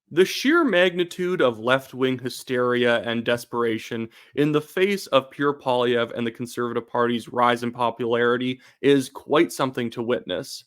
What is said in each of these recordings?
The sheer magnitude of left-wing hysteria and desperation in the face of Pierre Poilievre and the Conservative Party's rise in popularity is quite something to witness.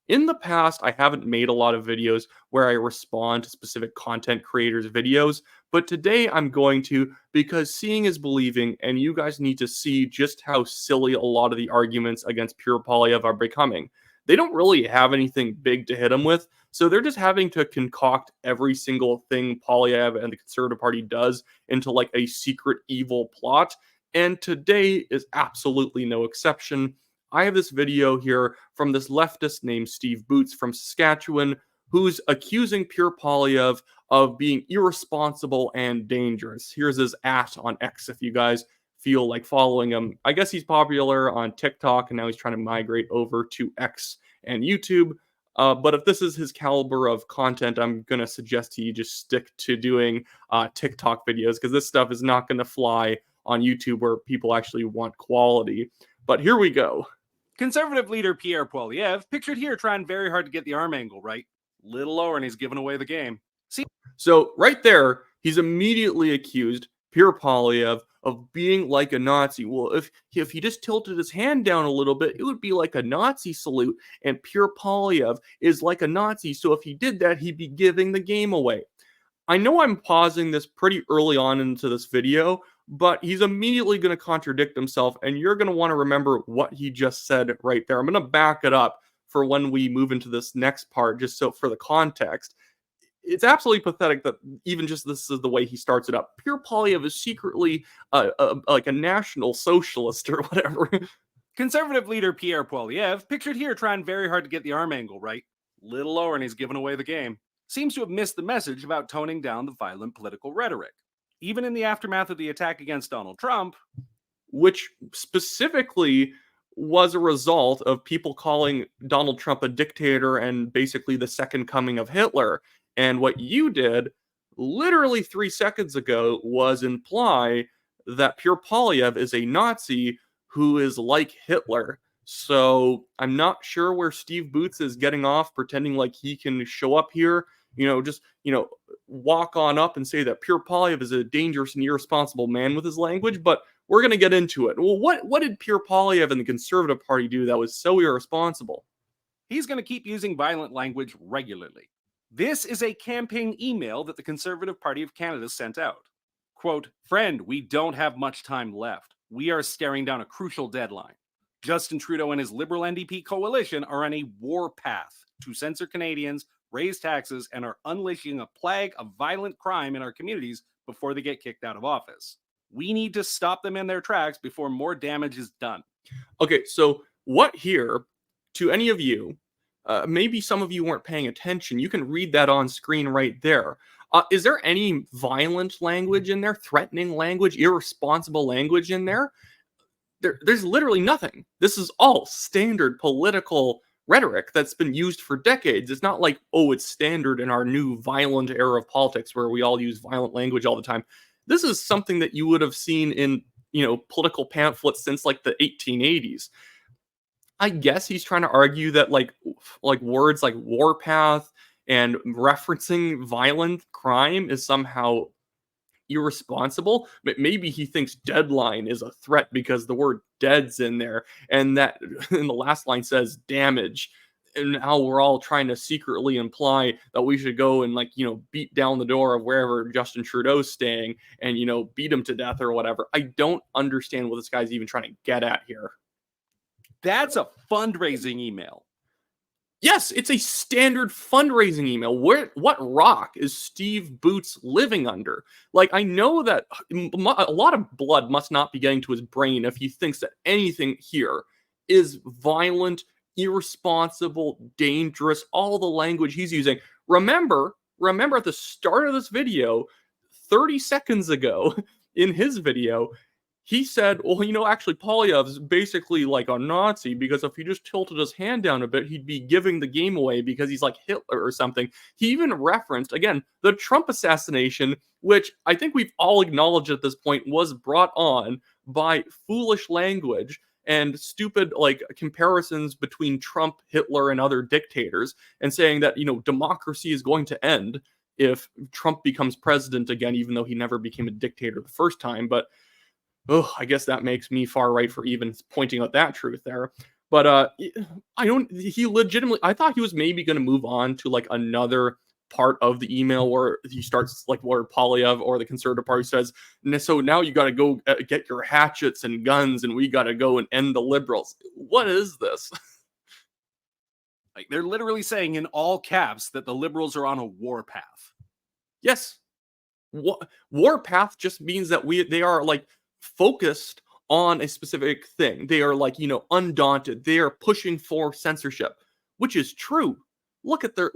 In the past, I haven't made a lot of videos where I respond to specific content creators' videos, but today I'm going to because seeing is believing, and you guys need to see just how silly a lot of the arguments against Pierre Poilievre are becoming. They don't really have anything big to hit him with, so they're just having to concoct every single thing Poilievre and the Conservative Party does into like a secret evil plot. And today is absolutely no exception. I have this video here from this leftist named Steve Boots from Saskatchewan who's accusing Pierre Poilievre of being irresponsible and dangerous. Here's his on X if you guys feel like following him. I guess he's popular on TikTok and now he's trying to migrate over to X and YouTube. But if this is his caliber of content, I'm going to suggest he just stick to doing TikTok videos because this stuff is not going to fly on YouTube where people actually want quality. But here we go. Conservative leader Pierre Poilievre, pictured here trying very hard to get the arm angle right. Little lower and he's giving away the game. So right there, he's immediately accused Pierre Poilievre of being like a Nazi. Well, if he just tilted his hand down a little bit, it would be like a Nazi salute. And Pierre Poilievre is like a Nazi. So if he did that, he'd be giving the game away. I know I'm pausing this pretty early on into this video, but he's immediately going to contradict himself. And you're going to want to remember what he just said right there. I'm going to back it up for when we move into this next part, just so for the context. It's absolutely pathetic that even just this is the way he starts it up. Pierre Poilievre is secretly like a national socialist or whatever. Conservative leader Pierre Poilievre, pictured here trying very hard to get the arm angle right. Little lower and he's giving away the game. Seems to have missed the message about toning down the violent political rhetoric. Even in the aftermath of the attack against Donald Trump, which specifically was a result of people calling Donald Trump a dictator and basically the second coming of Hitler. And what you did literally 3 seconds ago was imply that Pierre Poilievre is a Nazi who is like Hitler. So I'm not sure where Steve Boots is getting off pretending like he can show up here, just, walk on up and say that Pierre Poilievre is a dangerous and irresponsible man with his language. But we're going to get into it. Well, what did Pierre Poilievre and the Conservative Party do that was so irresponsible? He's going to keep using violent language regularly. This is a campaign email that the Conservative Party of Canada sent out. Quote, "Friend, we don't have much time left. We are staring down a crucial deadline. Justin Trudeau and his Liberal NDP coalition are on a war path to censor Canadians, raise taxes, and are unleashing a plague of violent crime in our communities before they get kicked out of office. We need to stop them in their tracks before more damage is done." Okay, so what here, to any of you, maybe some of you weren't paying attention, you can read that on screen right there. Is there any violent language in there, threatening language, irresponsible language in there? There's literally nothing. This is all standard political rhetoric that's been used for decades. It's not like, oh, it's standard in our new violent era of politics where we all use violent language all the time. This is something that you would have seen in, political pamphlets since like the 1880s. I guess he's trying to argue that like words like warpath and referencing violent crime is somehow irresponsible, but maybe he thinks deadline is a threat because the word dead's in there, and that in the last line says damage. And now we're all trying to secretly imply that we should go and beat down the door of wherever Justin Trudeau's staying and beat him to death or whatever. I don't understand what this guy's even trying to get at here. That's a fundraising email. Yes, it's a standard fundraising email. What rock is Steve Boots living under? Like, I know that a lot of blood must not be getting to his brain if he thinks that anything here is violent, irresponsible, dangerous, all the language he's using. Remember at the start of this video, 30 seconds ago in his video, he said, well, actually, Poilievre's basically like a Nazi because if he just tilted his hand down a bit, he'd be giving the game away because he's like Hitler or something. He even referenced, again, the Trump assassination, which I think we've all acknowledged at this point was brought on by foolish language and stupid comparisons between Trump, Hitler, and other dictators, and saying that democracy is going to end. if Trump becomes president again, even though he never became a dictator the first time. But oh, I guess that makes me far right for even pointing out that truth there. But I don't. He legitimately. I thought he was maybe going to move on to like another part of the email where he starts like where Polyev or the Conservative Party says, so now you got to go get your hatchets and guns, and we got to go and end the liberals. What is this? Like they're literally saying in all caps that the liberals are on a warpath. Yes, warpath just means that they are like focused on a specific thing. They are like, undaunted. They are pushing for censorship, which is true. Look at their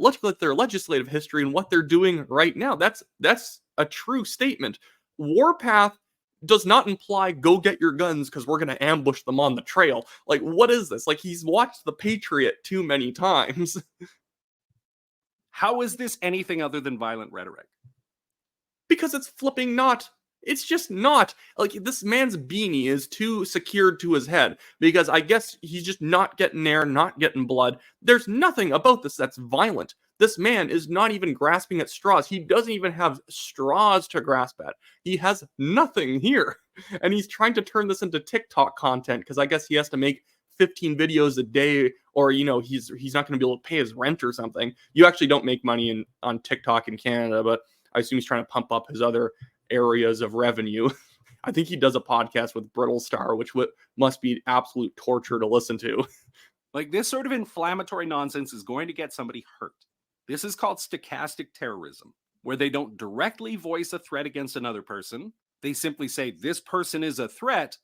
legislative history and what they're doing right now. That's a true statement. Warpath does not imply go get your guns because we're going to ambush them on the trail. Like, what is this? Like, he's watched The Patriot too many times. How is this anything other than violent rhetoric? Because it's flipping not. It's just not. Like, this man's beanie is too secured to his head because I guess he's just not getting air, not getting blood. There's nothing about this that's violent. This man is not even grasping at straws. He doesn't even have straws to grasp at. He has nothing here. And he's trying to turn this into TikTok content because I guess he has to make 15 videos a day, or he's not going to be able to pay his rent or something. You actually don't make money on TikTok in Canada, but I assume he's trying to pump up his other areas of revenue. I think he does a podcast with Brittlestar, which must be absolute torture to listen to. Like, this sort of inflammatory nonsense is going to get somebody hurt. This is called stochastic terrorism, where they don't directly voice a threat against another person. They simply say, this person is a threat.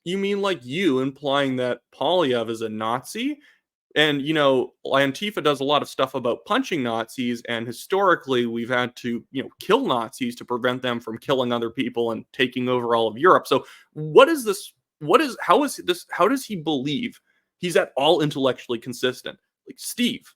You mean like you implying that Polyev is a Nazi? And, Antifa does a lot of stuff about punching Nazis, and historically we've had to, kill Nazis to prevent them from killing other people and taking over all of Europe. So what is this? How does he believe he's at all intellectually consistent? Like, Steve,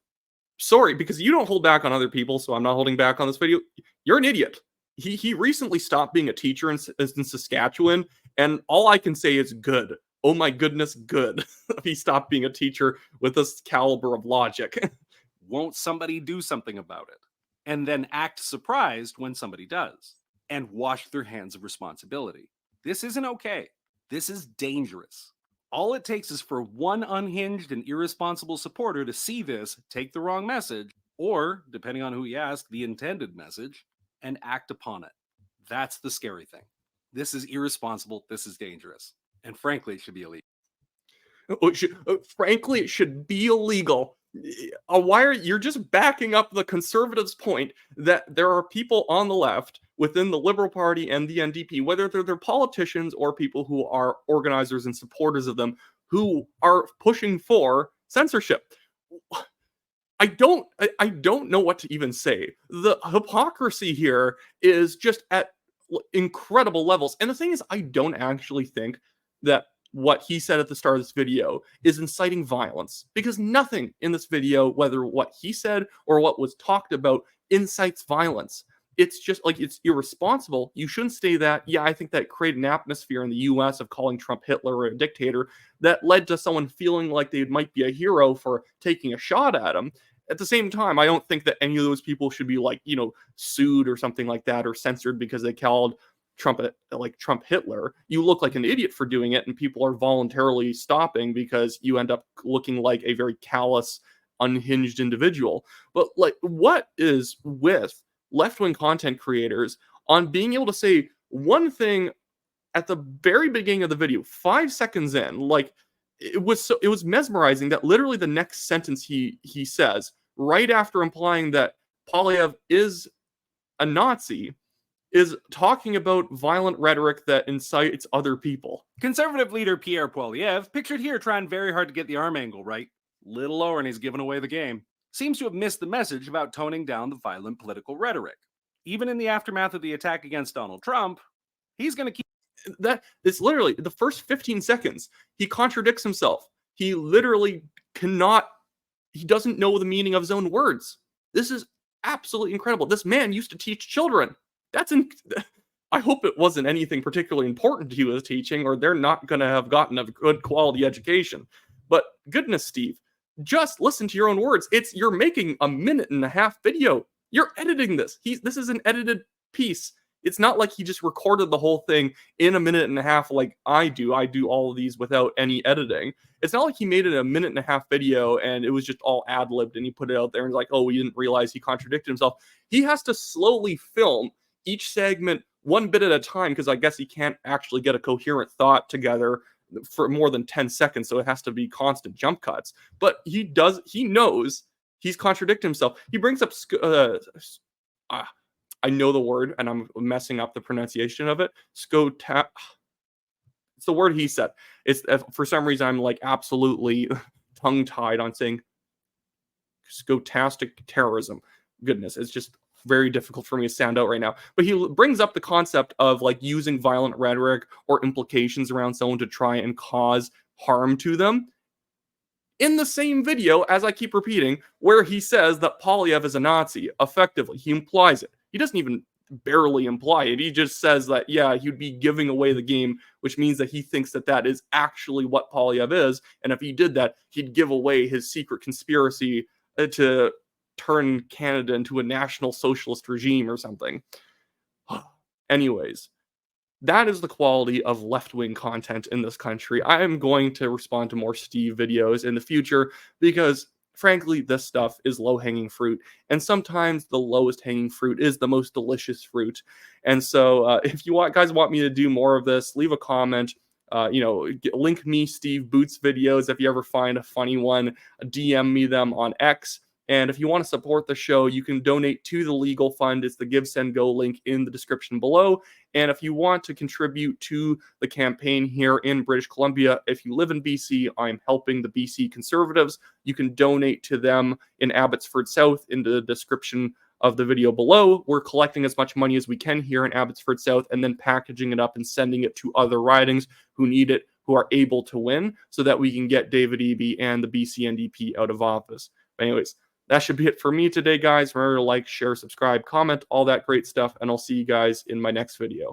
sorry, because you don't hold back on other people, so I'm not holding back on this video. You're an idiot. He recently stopped being a teacher in Saskatchewan, and all I can say is good. Oh my goodness, good. He stopped being a teacher with this caliber of logic. Won't somebody do something about it? And then act surprised when somebody does, and wash their hands of responsibility. This isn't okay. This is dangerous. All it takes is for one unhinged and irresponsible supporter to see this, take the wrong message, or, depending on who you ask, the intended message, and act upon it. That's the scary thing. This is irresponsible. This is dangerous. And frankly, it should be illegal. Frankly, it should be illegal. You're just backing up the conservatives' point that there are people on the left within the Liberal Party and the NDP, whether they're politicians or people who are organizers and supporters of them, who are pushing for censorship. I don't know what to even say. The hypocrisy here is just at incredible levels. And the thing is, I don't actually think that what he said at the start of this video is inciting violence, because nothing in this video, whether what he said or what was talked about, incites violence. It's just like, it's irresponsible. You shouldn't say that. Yeah, I think that created an atmosphere in the US of calling Trump Hitler or a dictator that led to someone feeling like they might be a hero for taking a shot at him. At the same time, I don't think that any of those people should be sued or something like that, or censored because they called Trump Hitler. You look like an idiot for doing it, and people are voluntarily stopping because you end up looking like a very callous, unhinged individual. But what is with left-wing content creators on being able to say one thing at the very beginning of the video, 5 seconds in? It was mesmerizing that literally the next sentence he says, right after implying that Polyev is a Nazi, is talking about violent rhetoric that incites other people. Conservative leader Pierre Poilievre, pictured here trying very hard to get the arm angle right, little lower and he's given away the game, seems to have missed the message about toning down the violent political rhetoric. Even in the aftermath of the attack against Donald Trump, he's going to keep... It's literally the first 15 seconds. He contradicts himself. He literally he doesn't know the meaning of his own words. This is absolutely incredible. This man used to teach children. I hope it wasn't anything particularly important he was teaching, or they're not going to have gotten a good quality education. But goodness, Steve, just listen to your own words. You're making a 1.5-minute video. You're editing this. This is an edited piece. It's not like he just recorded the whole thing in a minute and a half like I do. I do all of these without any editing. It's not like he made it a minute and a half video and it was just all ad-libbed and he put it out there and like, oh, we didn't realize he contradicted himself. He has to slowly film each segment one bit at a time because I guess he can't actually get a coherent thought together for more than 10 seconds. So it has to be constant jump cuts. But he knows he's contradicting himself. He brings up I know the word and I'm messing up the pronunciation of it. It's the word he said. It's for some reason I'm like absolutely tongue tied on saying scotastic terrorism. Goodness, it's just very difficult for me to sound out right now. But he brings up the concept of like using violent rhetoric or implications around someone to try and cause harm to them. In the same video, as I keep repeating, where he says that Polyev is a Nazi, effectively, he implies it. He doesn't even barely imply it. He just says that, yeah, he'd be giving away the game, which means that he thinks that that is actually what Polyev is. And if he did that, he'd give away his secret conspiracy to turn Canada into a national socialist regime or something. Anyways, that is the quality of left-wing content in this country. I am going to respond to more Steve videos in the future because, frankly, this stuff is low-hanging fruit. And sometimes the lowest hanging fruit is the most delicious fruit. And so if you guys want me to do more of this, leave a comment. Link me Steve Boots videos. If you ever find a funny one, DM me them on X. And if you want to support the show, you can donate to the legal fund. It's the Give, Send, Go link in the description below. And if you want to contribute to the campaign here in British Columbia, if you live in BC, I'm helping the BC Conservatives. You can donate to them in Abbotsford South in the description of the video below. We're collecting as much money as we can here in Abbotsford South and then packaging it up and sending it to other ridings who need it, who are able to win, so that we can get David Eby and the BC NDP out of office. But anyways, that should be it for me today, guys. Remember to like, share, subscribe, comment, all that great stuff, and I'll see you guys in my next video.